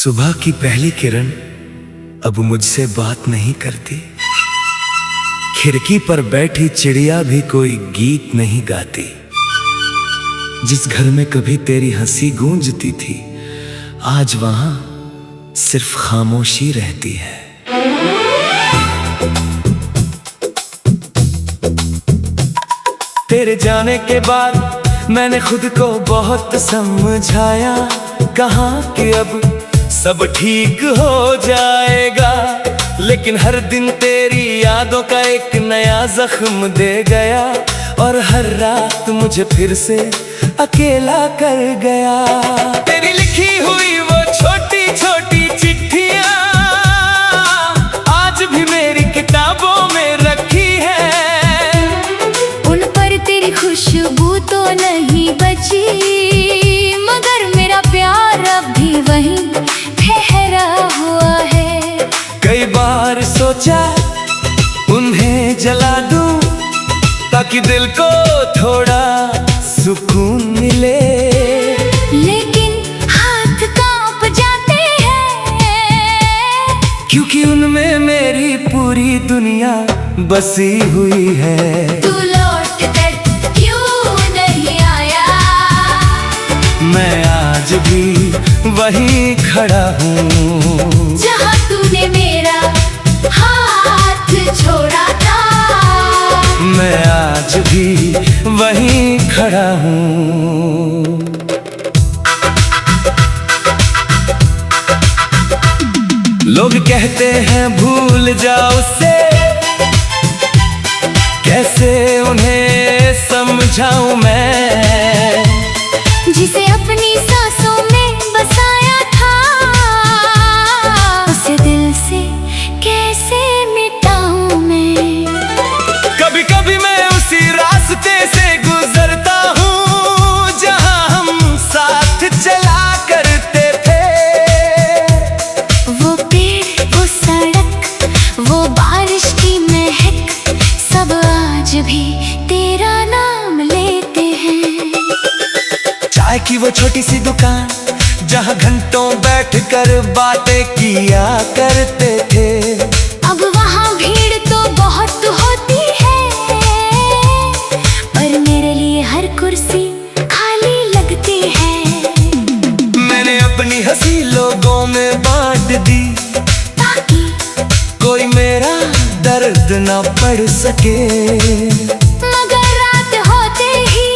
सुबह की पहली किरण अब मुझसे बात नहीं करती। खिड़की पर बैठी चिड़िया भी कोई गीत नहीं गाती। जिस घर में कभी तेरी हंसी गूंजती थी, आज वहां सिर्फ खामोशी रहती है। तेरे जाने के बाद मैंने खुद को बहुत समझाया, कहा कि अब सब ठीक हो जाएगा। लेकिन हर दिन तेरी यादों का एक नया जख्म दे गया, और हर रात मुझे फिर से अकेला कर गया। तेरी लिखी हुई वो छोटी छोटी चिट्ठियां आज भी मेरी किताबों में रखी है। उन पर तेरी खुशबू तो नहीं बची, मगर मेरा प्यार अब भी वहीं ठहरा हुआ है। कई बार सोचा उन्हें जला दूं, ताकि दिल को थोड़ा सुकून मिले। लेकिन हाथ कांप जाते हैं, क्योंकि उनमें मेरी पूरी दुनिया बसी हुई है। तू लौट कर क्यों नहीं आया? मैं आज भी वहीं खड़ा हूँ, जहाँ तूने मेरा हाथ छोड़ा था। मैं आज भी वहीं खड़ा हूँ। लोग कहते हैं भूल जाओ उससे, कैसे उन्हें समझाऊं मैं, जिसे अपनी सांसों में बसाया था। उसे दिल से कैसे मिटाऊं मैं? कभी कभी मैं उसी रास्ते से गुजरता हूँ, जहाँ हम साथ चला करते थे। वो पेड़, वो सड़क, वो बारिश की महक, सब आज भी तेरा नाम लेते हैं। चाय की वो छोटी सी दुकान, जहाँ घंटों बैठकर बातें किया करते थे। अब वहाँ भीड़ तो बहुत होती है, पर मेरे लिए हर कुर्सी खाली लगती है। मैंने अपनी हंसी लोगों में बांट दी, ताकि कोई मेरा दर्द ना पढ़ सके। मगर रात होते ही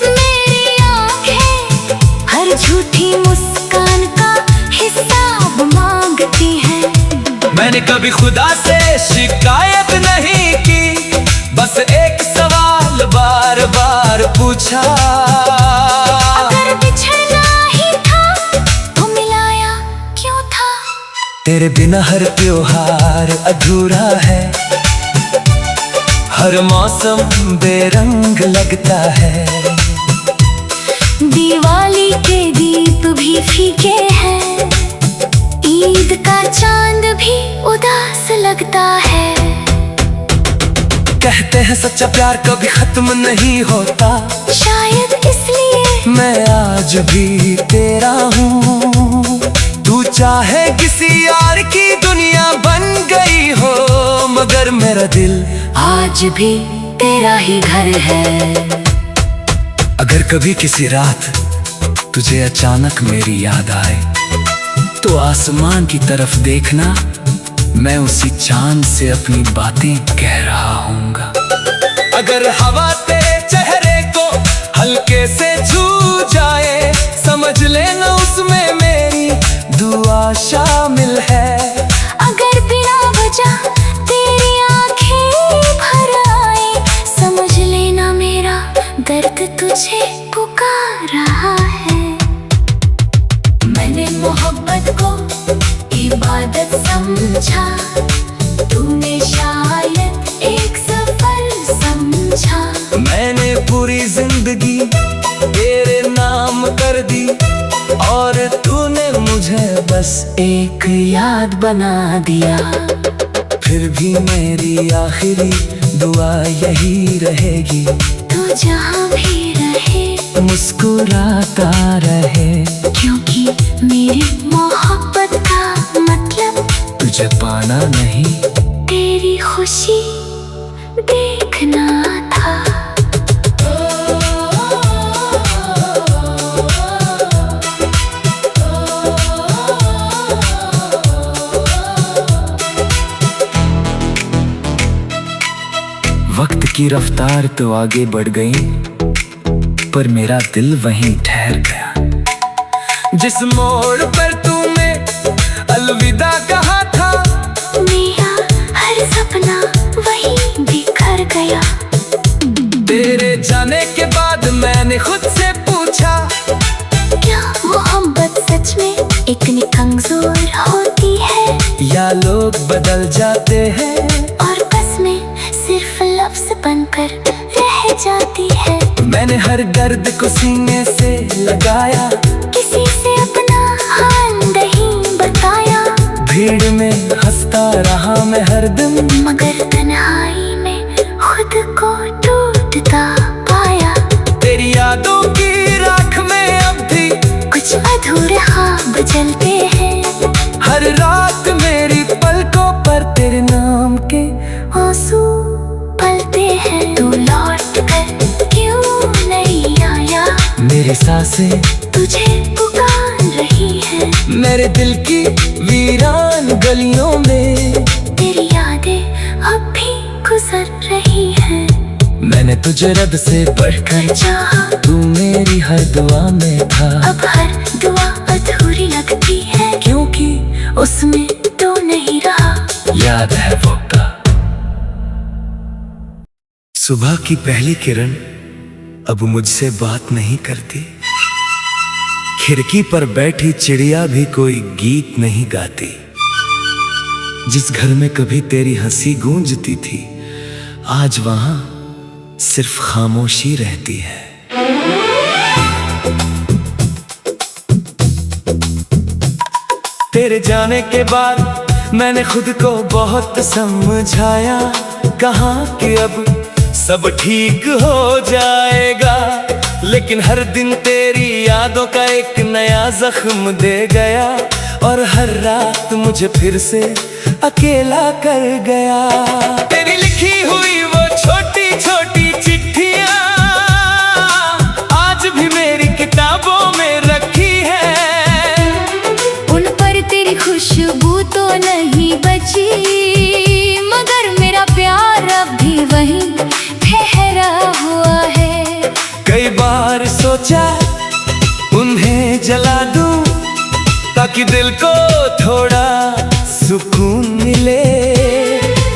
मेरी आंखें हर झूठी मुस्कान का हिसाब मांगती हैं। मैंने कभी खुदा से शिकायत नहीं की, बस एक सवाल बार बार पूछा। अगर बिछड़ना ही था तो मिलाया क्यों था? तेरे बिना हर त्योहार अधूरा है, हर मौसम बेरंग लगता है। दिवाली के दीप भी फीके हैं, ईद का चांद भी उदास लगता है। कहते हैं सच्चा प्यार कभी खत्म नहीं होता, शायद इसलिए मैं आज भी तेरा हूँ। तू चाहे किसी और की दुनिया बन गई हो, मगर मेरा दिल आज भी तेरा ही घर है। अगर कभी किसी रात तुझे अचानक मेरी याद आए, तो आसमान की तरफ देखना, मैं उसी चांद से अपनी बातें कह रहा हूँगा। अगर हवा तेरे चेहरे को हल्के से छू जाए, समझ लेना उसमें मेरी दुआ शामिल है। अगर बिना वजह तेरी आंखें भर आए, समझ लेना मेरा दर्द तुझे पुकार रहा है। मैंने मोहब्बत को इबादत समझा, तूने शायद एक सफर समझा। मैंने पूरी जिंदगी तेरे नाम कर दी, और तूने मुझे बस एक याद बना दिया। फिर भी मेरी आखिरी दुआ यही रहेगी, तू जहाँ भी रहे मुस्कुराता रहे। क्योंकि मेरी मोहब्बत पाना नहीं, तेरी खुशी देखना था। वक्त की रफ्तार तो आगे बढ़ गई, पर मेरा दिल वहीं ठहर गया। जिस मोड़ पर तूने अलविदा कहा था, मेरा हर सपना वहीं बिखर गया। तेरे जाने के बाद मैंने खुद से पूछा, क्या मोहब्बत सच में इतनी कमजोर होती है? या लोग बदल जाते हैं और बस में सिर्फ लफ्ज बनकर रह जाती है। मैंने हर दर्द को सीने से लगाया, किसी से अपना हाल नहीं बताया। भीड़ में हंसता रहा मैं हर दिन, मगर तन्हाई में खुद को टूटता पाया। तेरी यादों की राख में अब भी कुछ अधूरे ख्वाब जलते हैं। हर रात मेरी पलकों पर तेरे नाम के आंसू पलते हैं। तू लौट कर क्यों नहीं आया? मेरी सांसें तुझे पुकार रही है। मेरे दिल की वीरान गलियों में तेरी यादें अब भी गुजर रही हैं। मैंने तुझे रब से बढ़कर चाहा, तू मेरी हर दुआ में था। अब हर दुआ अधूरी लगती है, क्योंकि उसमें तू नहीं रहा। याद है वो का सुबह की पहली किरण अब मुझसे बात नहीं करती, खिड़की पर बैठी चिड़िया भी कोई गीत नहीं गाती। जिस घर में कभी तेरी हंसी गूंजती थी, आज वहां सिर्फ खामोशी रहती है। तेरे जाने के बाद मैंने खुद को बहुत समझाया, कहा कि अब सब ठीक हो जाएगा। लेकिन हर दिन तेरी यादों का एक नया जख्म दे गया, और हर रात मुझे फिर से अकेला कर गया। तेरी लिखी हुई वो छोटी छोटी चिट्ठियां आज भी मेरी किताबों में रखी है। उन पर तेरी खुशबू तो नहीं बची, मगर मेरा प्यार अब भी वहीं ठहरा हुआ है। कई बार सोचा उन्हें जला दूं, ताकि दिल को थोड़ा सुकून मिले,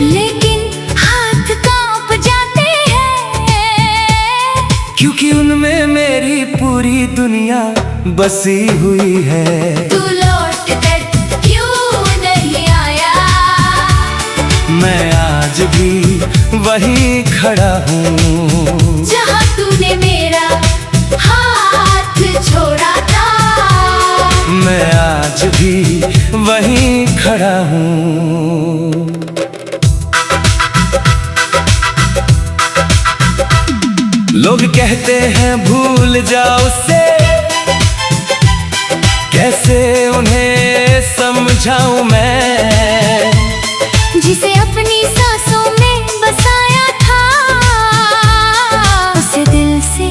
लेकिन हाथ कांप जाते हैं, क्योंकि उनमें मेरी पूरी दुनिया बसी हुई है। तू लौट कर क्यों नहीं आया? मैं आज भी वहीं खड़ा हूँ, जहाँ तूने मेरा हाथ छोड़ा था। मैं आज भी वहीं खड़ा हूँ। लोग कहते हैं भूल जाओ उससे, कैसे उन्हें समझाऊं मैं, जिसे अपनी सांसों में बसाया था। उसे दिल से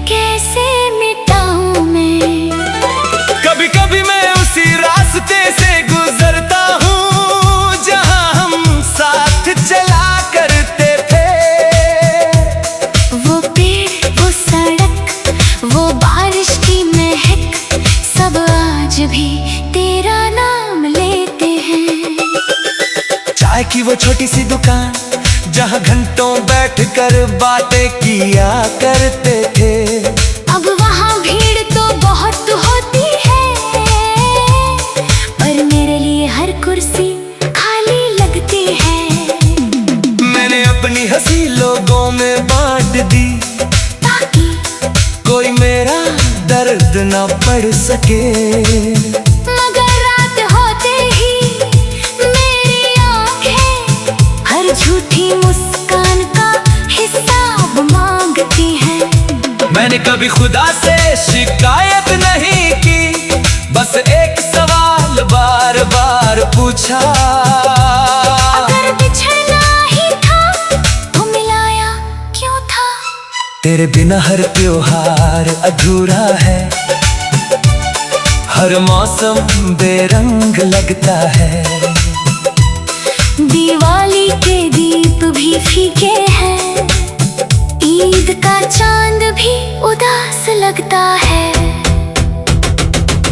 कैसे मिटाऊं मैं? कभी कभी मैं उसी रास्ते से गुजरता हूँ, जहाँ हम साथ चला करते थे। वो पेड़, वो सड़क, वो बारिश की महक, सब आज भी तेरा नाम लेते हैं। चाय की वो छोटी सी दुकान, जहाँ घंटों बैठकर बातें किया करते थे। अब वहाँ भीड़ तो बहुत होती है, पर मेरे लिए हर कुर्सी खाली लगती है। मैंने अपनी हंसी लोगों में बांट दी, ताकि कोई मेरा दर्द ना पढ़ सके। मगर रात होते ही मेरी आंखें हर झूठी मुस्कान का हिसाब मांगती हैं। मैंने कभी खुदा से शिकायत नहीं की, बस एक सवाल बार बार पूछा, तेरे बिना हर त्योहार अधूरा है, हर मौसम बेरंग लगता है। दिवाली के दीप भी फीके हैं, ईद का चांद भी उदास लगता है।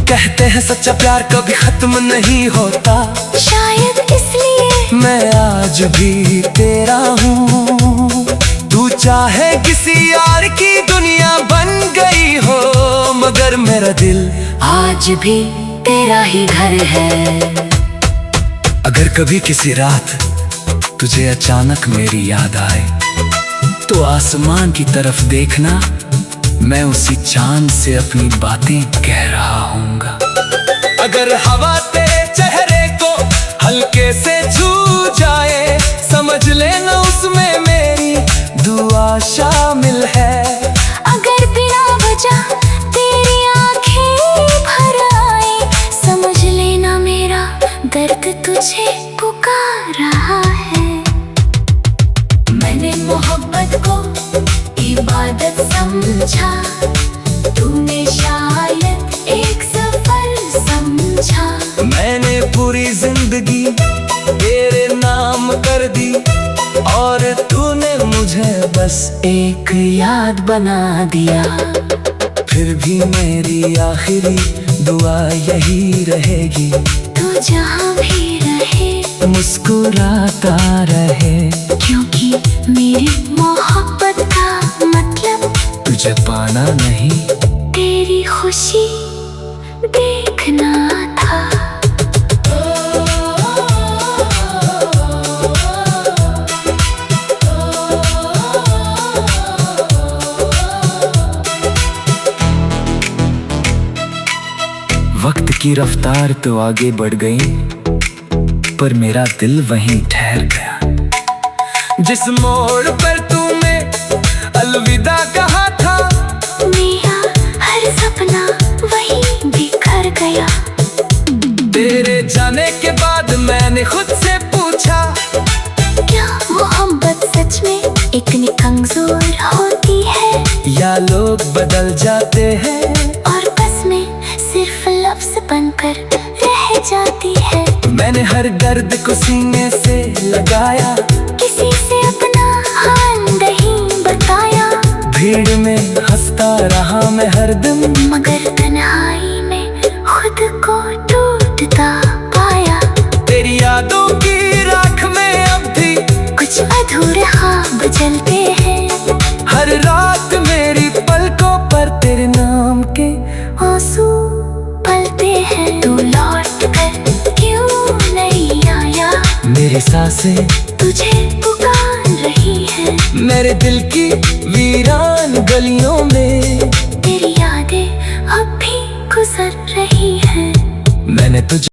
कहते हैं सच्चा प्यार कभी खत्म नहीं होता, शायद इसलिए मैं आज भी तेरा हूँ। तू चाहे किसी यार की दुनिया बन गई हो, मगर मेरा दिल आज भी तेरा ही घर है। अगर कभी किसी रात तुझे अचानक मेरी याद आए, तो आसमान की तरफ देखना, मैं उसी चांद से अपनी बातें कह रहा हूँगा। अगर हवा तेरे चेहरे को हल्के से छू जाए, समझ लेना उसमें मेरी दुआ शामिल है। अगर बिना वजह तेरी आंखें भर आए, समझ लेना मेरा दर्द तुझे पुकार रहा है। मैंने मोहब्बत को इबादत समझा, तूने शायद एक सफर समझा। मैंने पूरी जिंदगी तेरे नाम कर दी, और तूने मुझे बस एक याद बना दिया। फिर भी मेरी आखिरी दुआ यही रहेगी, तू जहाँ भी रहे मुस्कुराता रहे। क्योंकि मेरी मोहब्बत का मतलब तुझे पाना नहीं, तेरी खुशी देखना था। वक्त की रफ्तार तो आगे बढ़ गई, पर मेरा दिल वहीं ठहर गया। जिस मोड़ पर तूने अलविदा कहा था, मेरा हर सपना वहीं बिखर गया। तेरे जाने के बाद मैंने खुद से पूछा, क्या मोहब्बत सच में इतनी कमजोर होती है, या लोग बदल जाते हैं और बस में सिर्फ लफ्ज बनकर रह जाती है। मैंने हर दर्द को सीने से लगाया, किसी से अपना हाल नहीं बताया। भीड़ में हंसता रहा मैं हर दिन, मगर तन्हाई में खुद को टूटता पाया। तेरी यादों की राख में अब भी कुछ अधूरे ख्वाब जलते हैं, हर रात मेरी पलकों पर तेरे नाम के आंसू पलते हैं। तू लौट कर क्यों नहीं आया, मेरी सांसें तुझे पुकार रही है। मेरे दिल की वीरान गलियों में तेरी यादें अब भी गुजर रही हैं। मैंने तुझे